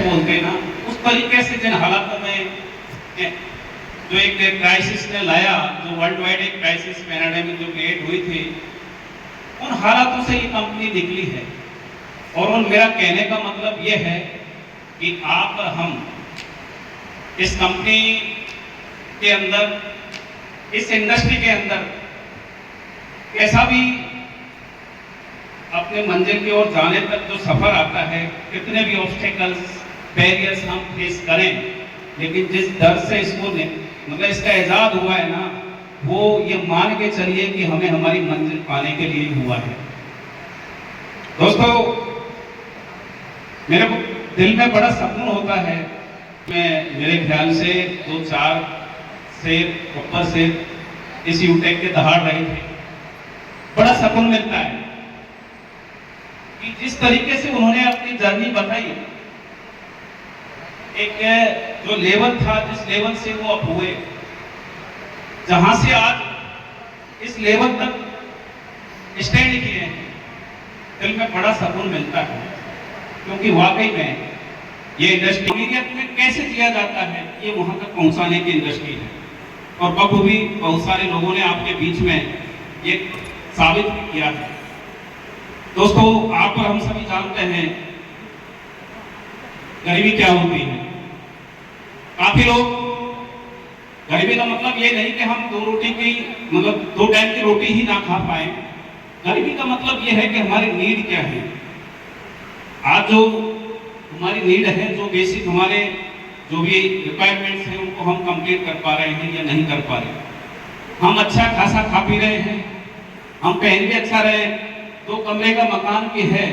बोलते हैं ना, उस तरीके से जिन हालातों में जो एक क्राइसिस ने लाया, जो वर्ल्ड वाइड एक क्राइसिस पैराडाइम जो क्रिएट हुई थी, उन हालातों से ये कंपनी निकली है। और मेरा कहने का मतलब ये है कि आप और हम इस कंपनी के अंदर, इस इंडस्ट्री के अंदर कैसा भी अपने मंजिल की ओर जाने तक जो सफर आता है, कितने भी ऑब्स्टेकल्स, बैरियर्स हम फेस करें, लेकिन जिस डर से इसको मतलब इसका इजाद हुआ है ना, वो ये मान के चलिए कि हमें हमारी मंजिल पाने के लिए हुआ है। दोस्तों, मेरे दिल में बड़ा सुकून होता है, मैं मेरे ख्याल से 2-4 से ऊपर से इस यूटेक के दहाड़ रहे थे, बड़ा सुकून मिलता है कि जिस तरीके से उन्होंने अपनी जर्नी बताई, एक जो लेवल था, जिस लेवल से वो अप हुए, जहां से आज इस लेवल तक स्टैंड किए हैं, दिल में बड़ा सुकून मिलता है। क्योंकि वाकई में ये इंडस्ट्री में कैसे जिया जाता है, ये वहां तक पहुंचाने की इंडस्ट्री है। और बखूबी बहुत सारे लोगों ने आपके बीच में ये साबित भी किया है। दोस्तों, आप और हम सभी जानते हैं गरीबी क्या होती है। काफी लोग, गरीबी का मतलब ये नहीं कि हम 2 रोटी की, मतलब 2 टाइम की रोटी ही ना खा पाए। गरीबी का मतलब ये है कि हमारी नीड क्या है। आज जो हमारी नीड है, जो बेसिक हमारे जो भी रिक्वायरमेंट्स हैं, उनको हम कंप्लीट कर पा रहे हैं या नहीं कर पा रहे। हम अच्छा खासा खा पी रहे हैं, हम पहन भी अच्छा रहे, 2 कमरे का मकान भी है,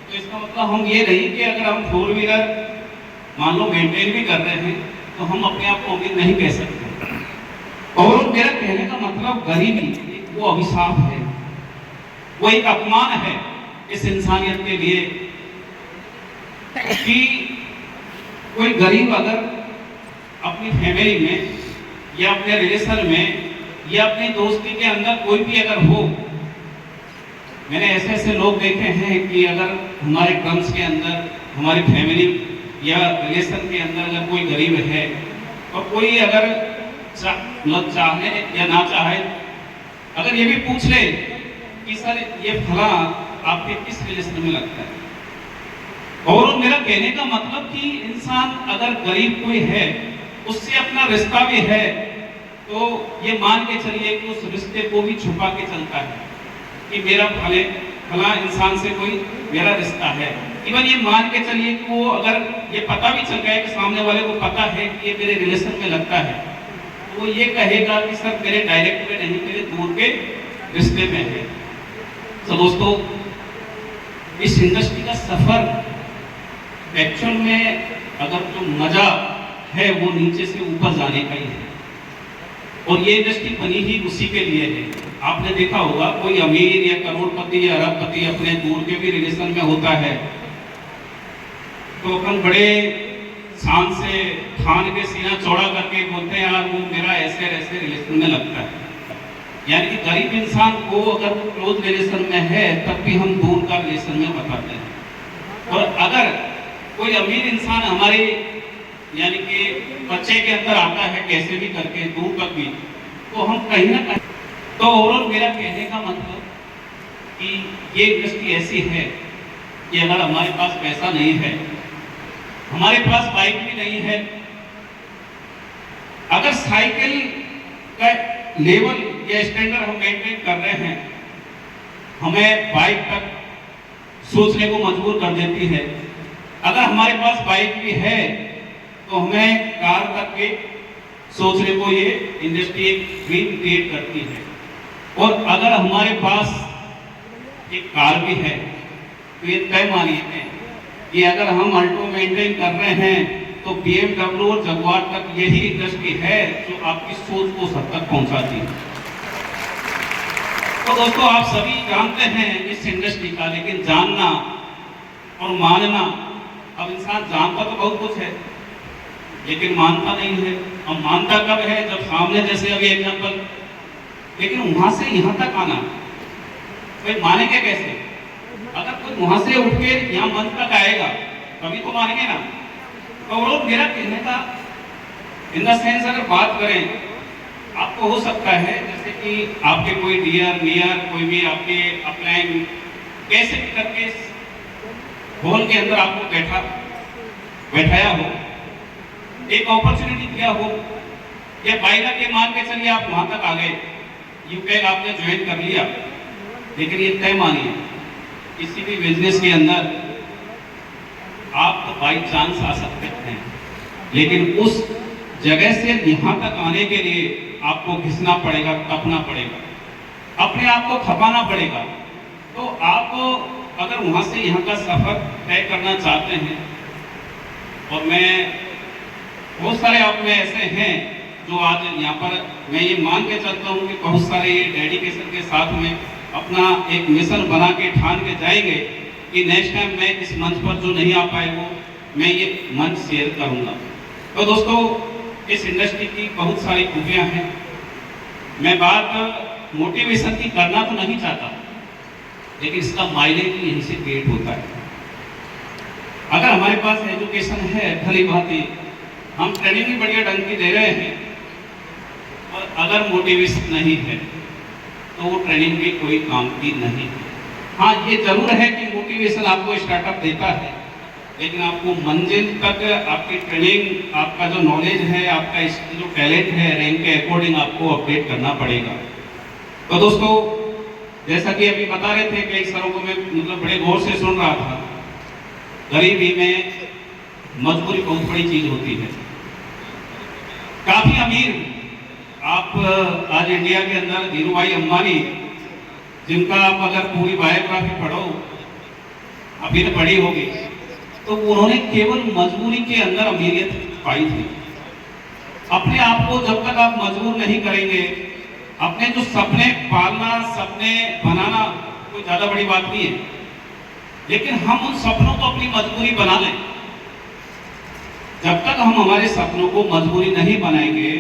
तो इसका मतलब हम ये नहीं कि अगर हम 4 व्हीलर मान लो मेंटेन भी कर रहे हैं, तो हम अपने आप को अमीर नहीं कह सकते। और मेरा कहने का मतलब, गरीबी वो अभिशाप है, वो एक अपमान है इस इंसानियत के लिए कि कोई गरीब अगर अपनी फैमिली में या अपने रिलेशन में या अपनी दोस्ती के अंदर कोई भी अगर हो, मैंने ऐसे ऐसे लोग देखे हैं कि अगर हमारे क्रम्स के अंदर, हमारी फैमिली या रिलेशन के अंदर अगर कोई गरीब है, और कोई अगर चाहे या ना चाहे, अगर ये भी पूछ ले कि सर ये फला आपके किस रिलेशन में लगता है। और मेरा कहने का मतलब कि इंसान अगर गरीब कोई है, उससे अपना रिश्ता भी है, तो ये मान के चलिए कि उस रिश्ते को भी छुपा के चलता है कि मेरा फला इंसान से कोई मेरा रिश्ता है। इवन ये मान के चलिए कि वो अगर ये पता भी चल गया कि सामने वाले को पता है कि ये मेरे रिलेशन में लगता है, तो वो ये कहेगा कि सर मेरे डायरेक्ट में नहीं, मेरे दूर के रिश्ते में है। तो दोस्तों, इस इंडस्ट्री का सफर एक्चुअल में अगर जो मजा है वो नीचे से ऊपर जाने का ही है। और ये इंडस्ट्री बनी ही उसी के लिए है। आपने देखा होगा, कोई अमीर या करोड़पति या अरबपति अपने दूर के भी रिलेशन में होता है, तो अपन बड़े शान से थान के सीना चौड़ा करके बोलते हैं, यार वो मेरा ऐसे ऐसे रिलेशन में लगता है। यानी कि गरीब इंसान को अगर क्लोज रिलेशन में है, तब भी हम दूर का रिलेशन में बताते हैं। और अगर कोई अमीर इंसान हमारे यानी कि बच्चे के अंदर आता है, कैसे भी करके दूर तक भी, तो हम कहीं ना कहीं, तो ओवरऑल मेरा कहने का मतलब कि ये इंडस्ट्री ऐसी है कि अगर हमारे पास पैसा नहीं है, हमारे पास बाइक भी नहीं है, अगर साइकिल का लेवल या स्टैंडर्ड हम मेंटेन कर रहे हैं, हमें बाइक तक सोचने को मजबूर कर देती है। अगर हमारे पास बाइक भी है, तो हमें कार तक के सोचने को ये इंडस्ट्री एक ड्रीम क्रिएट करती है। और अगर हमारे पास एक कार भी है, तो ये तय मानिए कि अगर हम अल्टो मेंटेन कर रहे हैं, तो BMW और जगुआर तक यही इंडस्ट्री है जो आपकी सोच को सब तक पहुंचाती है। तो दोस्तों, आप सभी जानते हैं इस इंडस्ट्री का, लेकिन जानना और मानना, अब इंसान जानता तो बहुत कुछ है लेकिन मानता नहीं है। अब मानता कब है, जब सामने, जैसे अभी एग्जांपल, लेकिन वहां से यहां तक आना, कोई मानेंगे कैसे? अगर कोई वहां से उठ के यहाँ मंच तक आएगा, तभी तो मानेंगे ना। और मेरा कहने का इन द सेंस अगर बात करें, आपको हो सकता है जैसे कि आपके कोई डियर नियर कोई भी आपके अपलाइन कैसे भी करके हॉल के अंदर आपको बैठाया हो, एक अपॉर्चुनिटी दिया हो, या बाइला के मान के चलिए आप वहां तक आ गए, यूपैक आपने ज्वाइन कर लिया, लेकिन ये तय मानिए किसी भी बिजनेस के अंदर आप तो बाई चांस आ सकते हैं, लेकिन उस जगह से यहाँ तक आने के लिए आपको घिसना पड़ेगा, तपना पड़ेगा, अपने आप को खपाना पड़ेगा। तो आप अगर वहां से यहाँ का सफर तय करना चाहते हैं, और मैं बहुत सारे आप में ऐसे हैं जो आज यहाँ पर मैं ये मान के चलता हूँ कि बहुत सारे ये डेडिकेशन के साथ में अपना एक मिशन बना के ठान के जाएंगे कि नेक्स्ट टाइम मैं इस मंच पर जो नहीं आ पाए वो मैं ये मंच शेयर करूँगा। तो दोस्तों, इस इंडस्ट्री की बहुत सारी खूबियाँ हैं। मैं बात मोटिवेशन की करना तो नहीं चाहता, लेकिन इसका माइलेज भी यहीं से क्रिएट होता है। अगर हमारे पास एजुकेशन है, भली भांति हम ट्रेनिंग भी बढ़िया ढंग की दे रहे हैं, और अगर मोटिवेशन नहीं है तो वो ट्रेनिंग भी कोई काम की नहीं है। हाँ, ये जरूर है कि मोटिवेशन आपको स्टार्टअप देता है, लेकिन आपको मंजिल तक आपकी ट्रेनिंग, आपका जो नॉलेज है, आपका जो टैलेंट है, रैंक के अकॉर्डिंग आपको अपडेट करना पड़ेगा। तो दोस्तों, जैसा कि अभी बता रहे थे, कई सरों को मैं मतलब बड़े गौर से सुन रहा था, गरीबी में मजबूरी बहुत बड़ी चीज होती है। काफी अमीर आप आज इंडिया के अंदर धीरू भाई अंबानी, जिनका आप अगर पूरी बायोग्राफी पढ़ो, अभी तो पढ़ी होगी, तो उन्होंने केवल मजबूरी के अंदर अमीरियत पाई थी। अपने आप को जब तक आप मजबूर नहीं करेंगे, अपने जो सपने पालना, सपने बनाना कोई ज्यादा बड़ी बात नहीं है, लेकिन हम उन सपनों को अपनी मजबूरी बना लें। जब तक हम हमारे सपनों को मजबूरी नहीं बनाएंगे,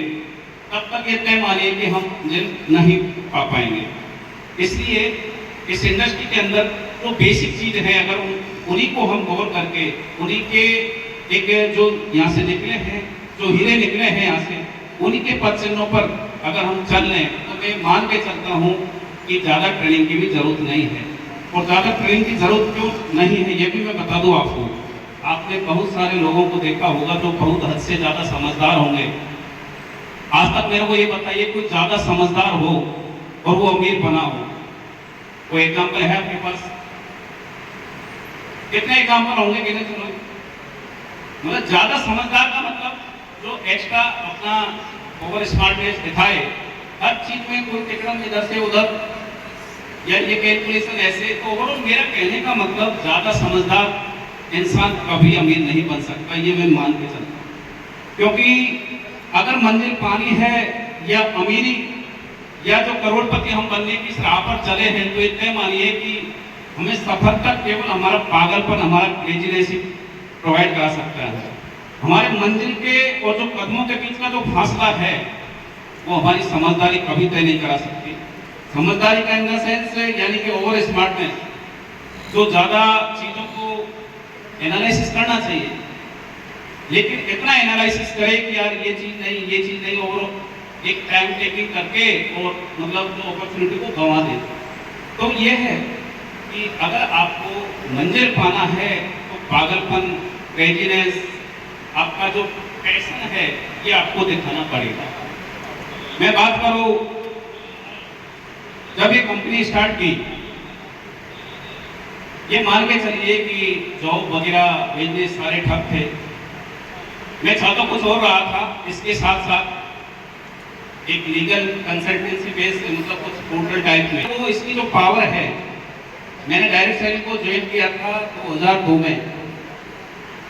तब तक ये तय मानिए कि हम नहीं पा पाएंगे। इसलिए इस इंडस्ट्री के अंदर जो बेसिक चीज है, अगर उन्हीं को हम गौर करके, उन्हीं के एक जो यहाँ से निकले हैं, जो हीरे निकले हैं यहाँ से, उन्हीं के पद चिन्हों पर अगर हम चल लें, तो मैं मान के चलता हूँ कि ज़्यादा ट्रेनिंग की भी जरूरत नहीं है। और ज़्यादा ट्रेनिंग की जरूरत क्यों नहीं है, ये भी मैं बता दूँ आपको। आपने बहुत सारे लोगों को देखा होगा जो बहुत हद से ज़्यादा समझदार होंगे। आज तक मेरे को ये बताइए, कोई ज़्यादा समझदार हो और वो अमीर बना हो, कोई एग्जाम्पल है आपके पास? कितने एग्जाम्पल होंगे गिने चुने? मतलब ज्यादा समझदार का मतलब जो एक्स्ट्रा अपना ओवर स्मार्टनेस दिखाए, हर चीज में कोई टिकड़म इधर से उधर, या ये कैलकुलेशन ऐसे। तो ओवरऑल मेरा कहने का मतलब, ज्यादा समझदार इंसान कभी अमीर नहीं बन सकता, ये मैं मान के चलता हूँ। क्योंकि अगर मंजिल पानी है या अमीरी या जो करोड़पति हम बनने की राह पर चले हैं, तो इतने मानिए कि हमें सफर तक केवल हमारा पागलपन, हमारा क्रेजीनेस प्रोवाइड करा सकता है। हमारे मंजिल के और जो कदमों के बीच का जो फासला है, वो हमारी समझदारी कभी तय नहीं करा सकती। समझदारी का इन द सेंस यानी कि ओवर स्मार्टनेस, जो ज्यादा चीजों को एनालिसिस करना चाहिए, लेकिन इतना एनालिसिस करे कि यार ये चीज नहीं, ये चीज नहीं, और एक टाइम टेकिंग करके और मतलब जो अपॉर्चुनिटी को गंवा दे। तो ये है कि अगर आपको मंजिल पाना है, तो पागलपन, क्रेजीनेस, आपका जो पैशन है, ये आपको दिखाना पड़ेगा। मैं बात करूं, जब ये कंपनी स्टार्ट की, ये मान के चलिए कि जॉब वगैरह बिजनेस सारे ठप थे। मैं चाहता कुछ और रहा था, इसके साथ साथ एक लीगल कंसल्टेंसी बेस्ड मतलब कुछ पोर्टल टाइप में। तो इसकी जो पावर है, मैंने डायरेक्ट सेलिंग को ज्वाइन किया था 2002 में,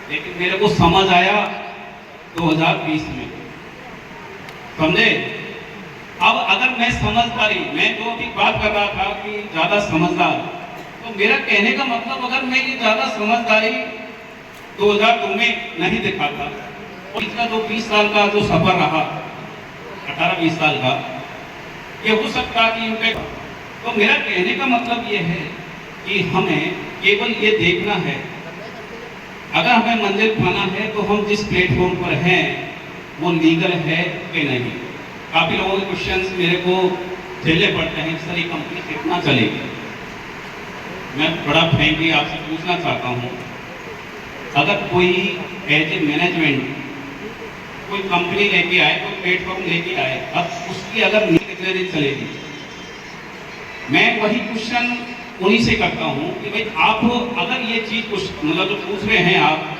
लेकिन मेरे को समझ आया 2020 में, समझे? अब अगर मैं समझदारी, मैं जो अभी बात कर रहा था कि ज्यादा समझदार, तो मेरा कहने का मतलब, अगर मैं ये ज्यादा समझदारी 2002 में नहीं दिखाता, और इसका जो 20 साल का जो सफर रहा, 18-20 साल का, ये हो सकता कि इम्पैक्ट। तो मेरा कहने का मतलब ये है कि हमें केवल ये देखना है, अगर हमें मंजिल पाना है तो हम जिस प्लेटफॉर्म पर हैं वो लीगल है कि नहीं। काफ़ी लोगों के क्वेश्चंस मेरे को झेलने पड़ते हैं, सर ये कंपनी कितना चलेगी। मैं बड़ा फ्रैंकली आपसे पूछना चाहता हूँ, अगर कोई एज ए मैनेजमेंट कोई कंपनी लेके आए, कोई प्लेटफॉर्म लेके आए, अब उसकी अगर नीति कितने दिन चलेगी। मैं वही क्वेश्चन उन्हीं से करता हूँ कि भाई आप अगर ये चीज कुछ मतलब जो पूछ रहे हैं आप,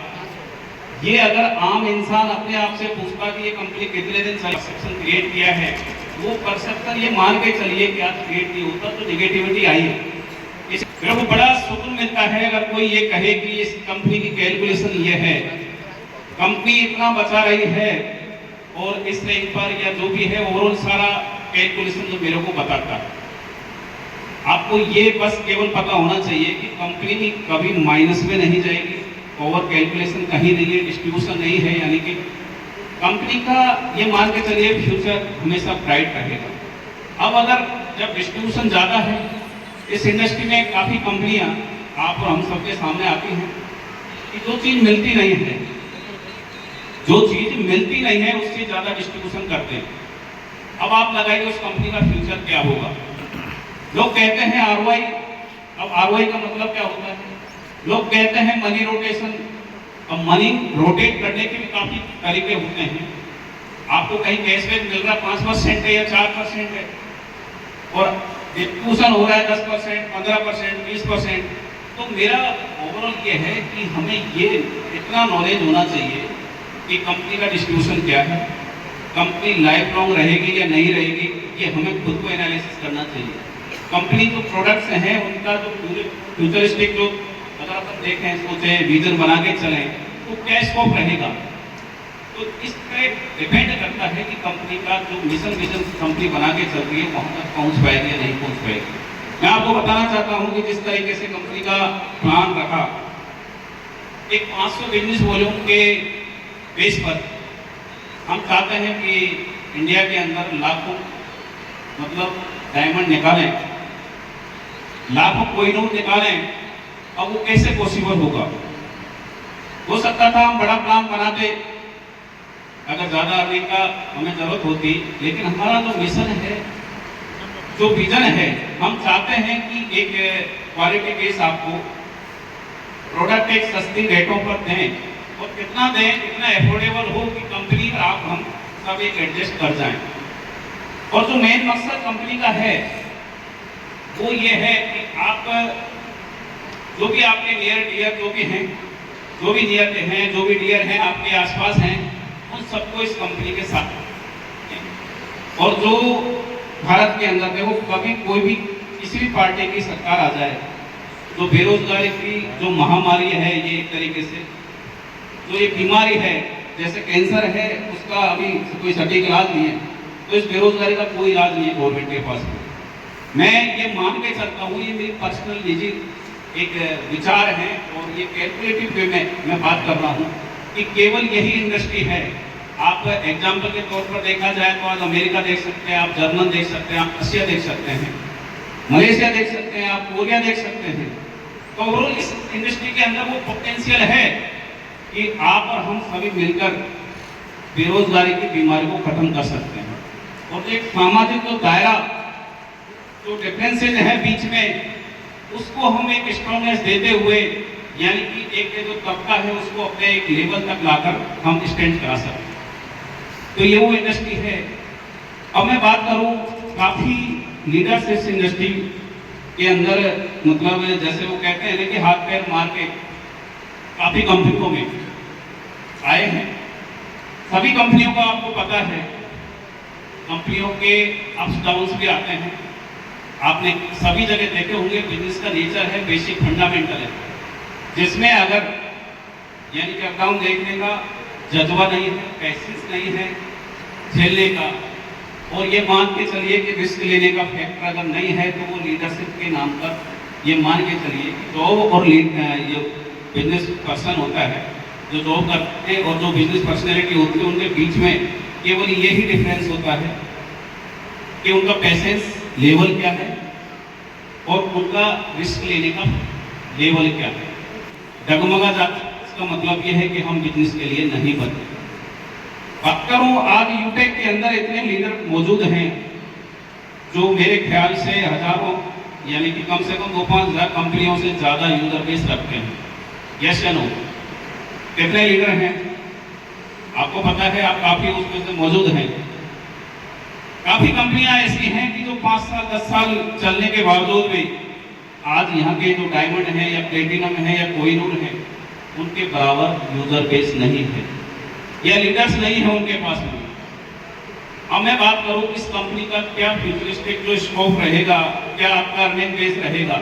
ये अगर आम इंसान अपने आप से पूछता कि ये कंपनी कितने दिन परसेप्शन क्रिएट किया है, वो परसेप्शन ये मान के चलिए कि आज क्रिएट नहीं होता तो निगेटिविटी आई है। मेरे को बड़ा सुकून मिलता है अगर कोई ये कहे कि इस कंपनी की कैलकुलेशन ये है, कंपनी इतना बचा रही है और इस रैंक पर या जो भी है ओवरऑल सारा कैलकुलेशन जो मेरे को बताता है। आपको ये बस केवल पता होना चाहिए कि कंपनी कभी माइनस में नहीं जाएगी, ओवर कैलकुलेशन कहीं नहीं है, डिस्ट्रीब्यूशन नहीं है, यानी कि कंपनी का ये मान के चलिए फ्यूचर हमेशा ब्राइट रहेगा। अब अगर जब डिस्ट्रीब्यूशन ज़्यादा है, इस इंडस्ट्री में काफ़ी कंपनियां आप और हम सबके सामने आती हैं कि जो चीज़ मिलती नहीं है, जो चीज़ मिलती नहीं है उससे ज़्यादा डिस्ट्रीब्यूशन करते हैं। अब आप लगाइए उस कंपनी का फ्यूचर क्या होगा। लोग कहते हैं आरओआई, अब आरओआई का मतलब क्या होता है। लोग कहते हैं मनी रोटेशन, अब मनी रोटेट करने के भी काफी तरीके होते हैं। आपको कहीं कैशबैक मिल रहा 5% है या 4% है, और डिस्ट्रीब्यूशन हो रहा है 10%, 15%, 20%। तो मेरा ओवरऑल ये है कि हमें ये इतना नॉलेज होना चाहिए कि कंपनी का डिस्ट्रीब्यूशन क्या है, कंपनी लाइफ लॉन्ग रहेगी या नहीं रहेगी, ये हमें खुद को एनालिसिस करना चाहिए। कंपनी जो प्रोडक्ट्स हैं उनका जो फ्यूचरिस्टिक जो अगर अपन देखें, सोचें, विजन बना के चलें तो क्या स्कोप रहेगा। तो इस पर डिपेंड करता है कि कंपनी का जो मिशन विजन कंपनी बना के चल रही है वहाँ तक पहुँच पाएगी या नहीं पहुँच पाएगी। मैं आपको बताना चाहता हूँ कि जिस तरीके से कंपनी का प्लान रखा, एक 500 बिजनेस वॉल्यूम के बेस पर हम चाहते हैं कि इंडिया के अंदर लाखों मतलब डायमंड निकालें, लाखों कोहिनूर निकालें। अब वो कैसे पॉसिबल होगा। हो सकता था हम बड़ा प्लान बनाते अगर ज़्यादा अर्निंग का हमें ज़रूरत होती, लेकिन हमारा जो मिशन है, जो विजन है, हम चाहते हैं कि एक क्वालिटी बेस आपको प्रोडक्ट एक सस्ती रेटों पर दें, और कितना दें, कितना एफोर्डेबल हो कि कंपनी आप हम सब एक एडजस्ट कर जाएं। और जो मेन मकसद कंपनी का है वो ये है कि आप जो भी आपके नियर डियर जो भी हैं, जो भी नियर हैं, जो भी डियर हैं आपके आसपास हैं, उन सबको इस कंपनी के साथ। और जो भारत के अंदर देखो कभी कोई भी किसी भी पार्टी की सरकार आ जाए, तो बेरोजगारी की जो महामारी है, ये एक तरीके से जो ये बीमारी है जैसे कैंसर है, उसका अभी कोई सटीक इलाज नहीं है, तो इस बेरोजगारी का कोई इलाज नहीं है गवर्नमेंट के पास। मैं ये मान के चलता हूँ, ये मेरी पर्सनल निजी एक विचार है और ये कैलकुलेटिव वे में मैं बात कर रहा हूँ कि केवल यही इंडस्ट्री है। आप एग्जाम्पल के तौर पर देखा जाए तो आज अमेरिका देख सकते हैं, आप जर्मन देख सकते हैं, आप रशिया देख सकते हैं, मलेशिया देख सकते हैं, आप कोरिया देख सकते हैं। तो ओवरऑल इस इंडस्ट्री के अंदर वो पोटेंशियल है कि आप और हम सभी मिलकर बेरोजगारी की बीमारी को खत्म कर सकते हैं। और एक सामाजिक जो दायरा, जो डिफरेंसेज है बीच में, उसको हम एक स्ट्रॉन्गनेस देते हुए, यानी कि एक जो तबका है उसको अपने एक लेवल तक लाकर हम स्टैंड करा सकते हैं। तो ये वो इंडस्ट्री है। अब मैं बात करूं, काफी लीडर्स इस इंडस्ट्री के अंदर मतलब जैसे वो कहते हैं कि हाथ पैर मार के काफी कंपनियों में आए हैं। सभी कंपनियों का आपको पता है, कंपनियों के अप्स डाउन्स भी आते हैं। आपने सभी जगह देखे होंगे, बिजनेस का नेचर है, बेसिक फंडामेंटल है, जिसमें अगर यानी कि अकाउंट देखने का जज्बा नहीं है, पैसेंस नहीं है झेलने का, और ये मान के चलिए कि रिस्क लेने का फैक्टर अगर नहीं है, तो वो लीडरशिप के नाम पर ये मान के चलिए कि जॉब और ये बिजनेस पर्सन होता है, जो जॉब करते हैं और जो बिजनेस पर्सनैलिटी होती है, उनके बीच में केवल यही डिफरेंस होता है कि उनका पैसेंस लेवल क्या है और उनका रिस्क लेने का लेवल क्या है। डगमगा इसका मतलब ये है कि हम बिजनेस के लिए नहीं बने। बात करूं, आज यूटेक के अंदर इतने लीडर मौजूद हैं जो मेरे ख्याल से हजारों यानी कि कम से कम 2-5 हज़ार कंपनियों से ज़्यादा यूजर बेस रखते हैं। यस या नो? कितने लीडर हैं आपको पता है? आप काफ़ी उसमें से मौजूद हैं। काफ़ी कंपनियां ऐसी हैं कि जो 5 साल 10 साल चलने के बावजूद भी आज यहाँ के जो डायमंड है या प्लेटिनम है या कोहिनूर है, उनके बराबर यूजर बेस नहीं है या लीडर्स नहीं है उनके पास में। अब मैं बात करूं इस कंपनी का क्या फ्यूचरिस्टिक जो स्कोप रहेगा, क्या आपका अर्निंग बेस रहेगा।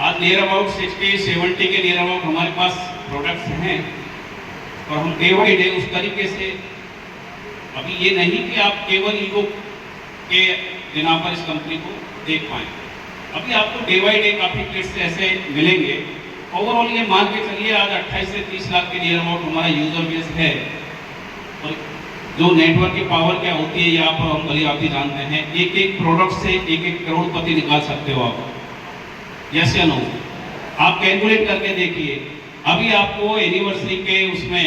आज नियर अबाउट 60-70 के नियर अबाउट हमारे पास प्रोडक्ट्स हैं और हम डे बाई डे उस तरीके से, अभी ये नहीं कि आप केवल ईगो के बिना पर इस कंपनी को देख पाएं। अभी आपको डे बाई डे काफ़ी किट्स ऐसे मिलेंगे। ओवरऑल ये मान के चलिए आज 28 से 30 लाख के नियर अबाउट हमारा यूजर बेस है और जो नेटवर्क की पावर क्या होती है ये आप हम भली भांति जानते हैं। एक एक प्रोडक्ट से एक एक करोड़पति निकाल सकते हो आप। यस या नो? आप कैलकुलेट करके देखिए। अभी आपको एनिवर्सरी के उसमें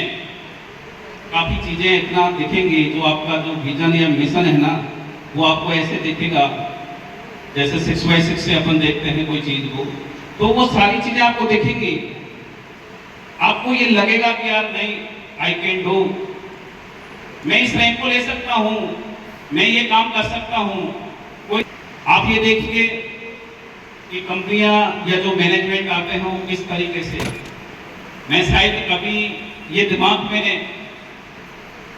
काफ़ी चीज़ें इतना दिखेंगी, जो आपका जो विजन या मिशन है ना, वो आपको ऐसे दिखेगा जैसे 6x6 से अपन देखते हैं कोई चीज़ को, तो वो सारी चीज़ें आपको दिखेंगी। आपको ये लगेगा कि यार नहीं, आई कैन डू, मैं इस रैंक को ले सकता हूँ, मैं ये काम कर सकता हूँ। कोई आप ये देखिए कि कंपनियां या जो मैनेजमेंट आते हैं वो किस तरीके से, मैं शायद कभी ये दिमाग में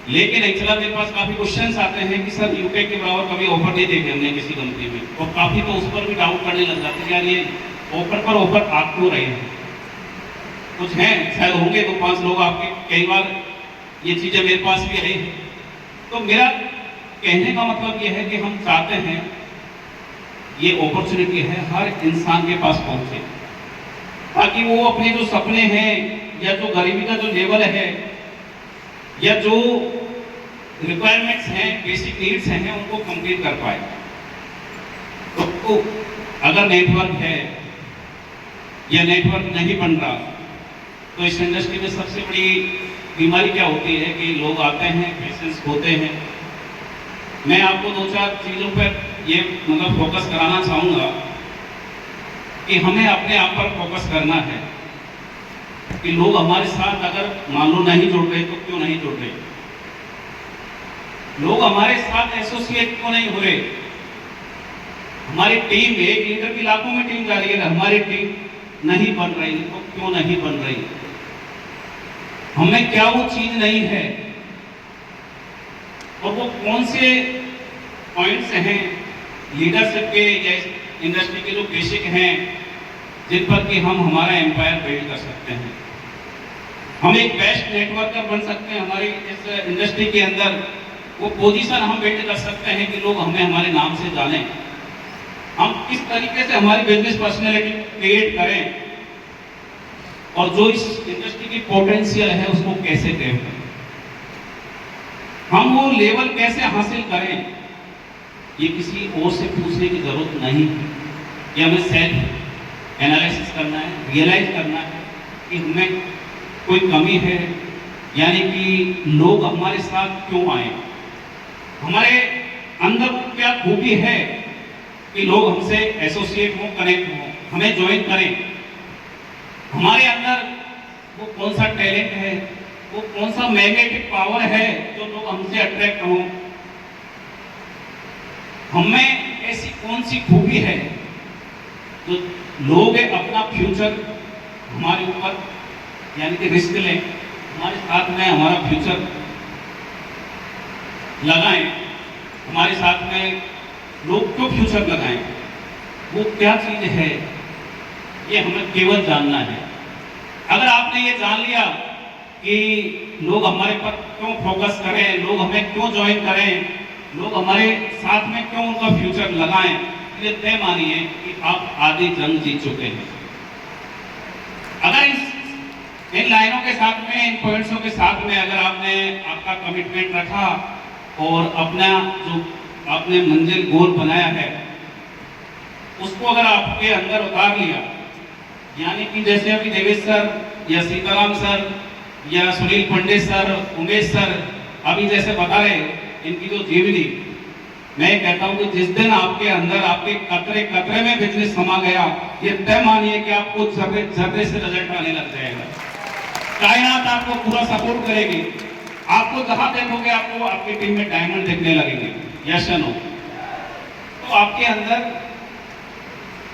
लेके नहीं चला, मेरे पास काफ़ी क्वेश्चंस आते हैं कि सर यूटेक के बराबर कभी ऑफर नहीं देखे हमने किसी कंपनी में, और काफ़ी तो उस पर भी डाउट करने लग जाते हैं यार ये ऑफर पर ऑफर आ क्यों रहे हैं। कुछ हैं शायद होंगे 2-5 लोग आपके, कई बार ये चीज़ें मेरे पास भी आई हैं। तो मेरा कहने का मतलब ये है कि हम चाहते हैं ये अपॉर्चुनिटी है हर इंसान के पास पहुंचे, ताकि वो अपने जो सपने हैं या जो गरीबी का जो लेवल है या जो रिक्वायरमेंट्स हैं, बेसिक नीड्स हैं, उनको कंप्लीट कर पाए। तो अगर नेटवर्क है या नेटवर्क नहीं बन रहा, तो इस इंडस्ट्री में सबसे बड़ी बीमारी क्या होती है कि लोग आते हैं, पेशेंस होते हैं। मैं आपको 2-4 चीज़ों पर ये मतलब फोकस कराना चाहूँगा कि हमें अपने आप पर फोकस करना है कि लोग हमारे साथ अगर मान लो नहीं जुड़ रहे तो क्यों नहीं जुड़ रहे, लोग हमारे साथ एसोसिएट क्यों नहीं हो रहे। हमारी टीम, एक लीडर की लाखों में टीम जा रही है, हमारी टीम नहीं बन रही तो क्यों नहीं बन रही, हमें क्या वो चीज नहीं है और वो कौन से पॉइंट्स हैं लीडरशिप के या इंडस्ट्री के जो बेसिक हैं जिन पर कि हम हमारा एम्पायर बिल्ड कर सकते हैं। हम एक बेस्ट नेटवर्कर बन सकते हैं हमारी इस इंडस्ट्री के अंदर, वो पोजीशन हम बिल्ड कर सकते हैं कि लोग हमें हमारे नाम से जानें। हम किस तरीके से हमारी बिजनेस पर्सनैलिटी क्रिएट करें और जो इस इंडस्ट्री की पोटेंशियल है उसको कैसे ग्रैब करें, हम वो लेवल कैसे हासिल करें, ये किसी और से पूछने की जरूरत नहीं है। ये हमें सेल्फ एनालिसिस करना है, रियलाइज करना है कि हमें कोई कमी है, यानी कि लोग हमारे साथ क्यों आए, हमारे अंदर क्या खूबी है कि लोग हमसे एसोसिएट हों, कनेक्ट हों, हमें ज्वाइन करें। हमारे अंदर वो कौन सा टैलेंट है, वो कौन सा मैग्नेटिक पावर है जो लोग हमसे अट्रैक्ट हों, हमें ऐसी कौन सी खूबी है जो लोग अपना फ्यूचर हमारे ऊपर यानी कि रिस्क लें, हमारे साथ में हमारा फ्यूचर लगाएं, हमारे साथ में लोग क्यों फ्यूचर लगाएं, वो क्या चीज है, ये हमें केवल जानना है। अगर आपने ये जान लिया कि लोग हमारे पर क्यों फोकस करें, लोग हमें क्यों ज्वाइन करें, लोग हमारे साथ में क्यों उनका फ्यूचर लगाएं, ये तय मानिए कि आप आधी जंग जीत चुके हैं। अगर इन लाइनों के साथ में, इन पॉइंट्सों के साथ में अगर आपने आपका कमिटमेंट रखा और अपना जो आपने मंजिल गोल बनाया है उसको अगर आपके अंदर उतार लिया, यानी कि जैसे अभी देवेश सर या सीताराम सर या सुनील पंडित सर, उमेश सर अभी जैसे बता रहे, इनकी जो जीवनी, मैं कहता हूं कि जिस दिन आपके अंदर आपके कतरे कतरे में बिजनेस समा गया, ये तय मानिए कि आपको जर्रे जर्रे से रिजल्ट आने लग जाएगा। कायनात आपको पूरा सपोर्ट करेगी। आपको जहां देखोगे आपको आपकी टीम में डायमंड दिखने लगेंगे। यस या नो? तो आपके अंदर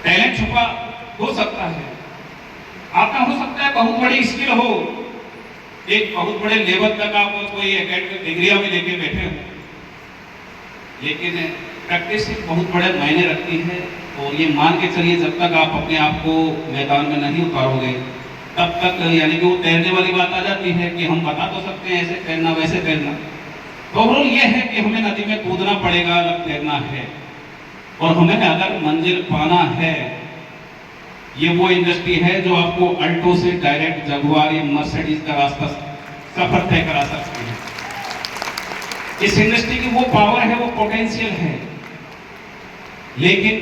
टैलेंट छुपा हो सकता है, आपका हो सकता है बहुत बड़ी स्किल हो, एक बहुत बड़े लेवल तक आप कोई एकेडमिक डिग्रियां भी लेके बैठे हो, लेकिन प्रैक्टिस एक बहुत बड़े मायने रखती है। और ये मान के चलिए जब तक आप अपने आप को मैदान में नहीं उतारोगे तब तक, यानी कि वो तैरने वाली बात आ जाती है कि हम बता तो सकते हैं ऐसे तैरना वैसे तैरना, तो ओवरऑल ये है कि हमें नदी में कूदना पड़ेगा, अलग तैरना है। और हमें अगर मंजिल पाना है, ये वो इंडस्ट्री है जो आपको अल्टो से डायरेक्ट जगुआर या मर्सिडीज का रास्ता सफर तय करा सकती है। इस इंडस्ट्री की वो पावर है, वो पोटेंशियल है। लेकिन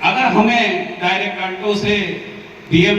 अगर हमें डायरेक्ट अल्टो से BMW